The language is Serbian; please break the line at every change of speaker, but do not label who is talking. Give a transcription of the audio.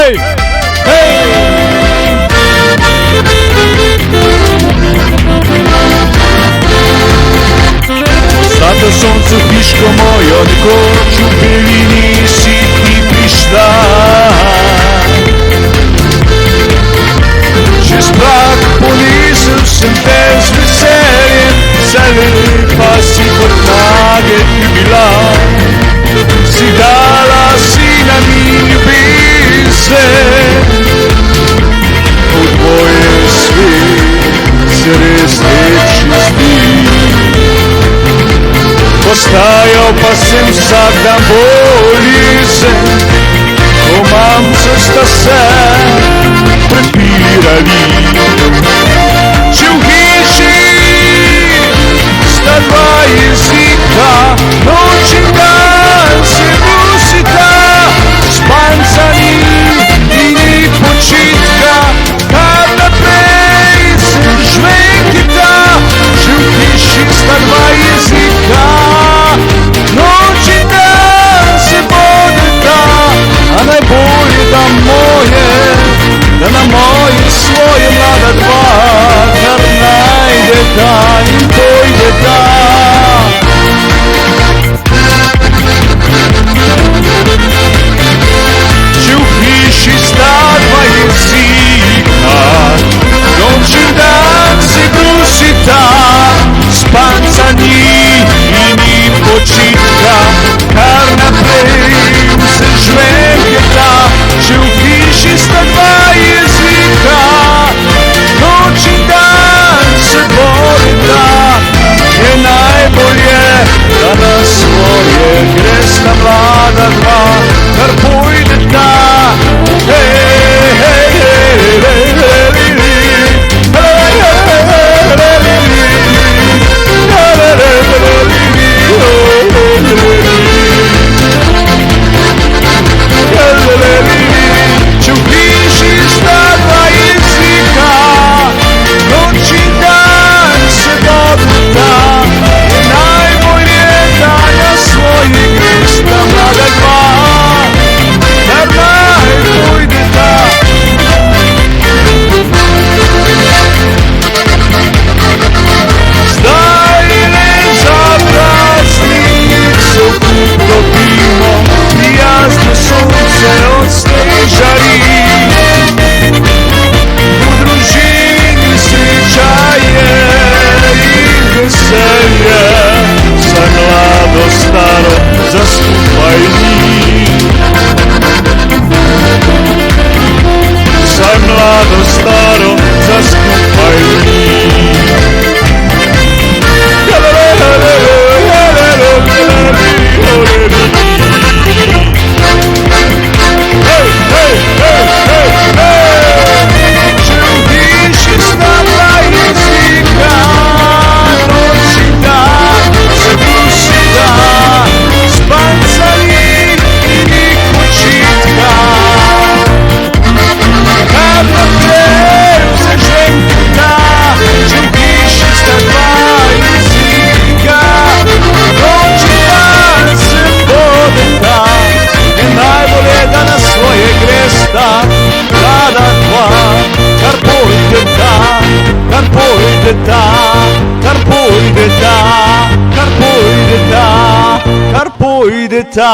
Hej, hej! Zato soncu piško mojo, nekoč v belini si ti prišla. Čez prag ponesel sem te z veseljem, zalepa si kot nage ti bila. Si dala sina mi ljubezen, v tvoje svet se res lepši zdi. Postajal pa sem vsak dan bolj jezen, ko mamca sta se prepirali. Če v hiši sta dva jezika, noč in dan se brusita, spanca ni in ni počitka, kar naprej se žvenkita. Če v hiši sta dva jezika, noč in dan se bodeta, a najbolje da na moje svoje mlada dva, kar najdeta in pojdeta. Če v hiši sta dva jezika, noč in dan se brusita, spanca ni in ni počitka, kar naprej se žvenketa. Če v hiši sta dva jezika, noč in dan se borita, je najbolje, da na svoje gresta mlada dva, kar pojdeta. Hej, hej, hej, hej, če v hiši sta dva jezika, noč in dan se bodita, je najbolje, da na svoje gresta mlada dva, kar naj pojdeta. Zdaj le za praznik se vklopimo, prijazno sonce od sneg žari. V družini sreča je in veselje, za mlado staro, za skupaj ni. Za mlado staro, za skupaj ni. Kar pojdeta.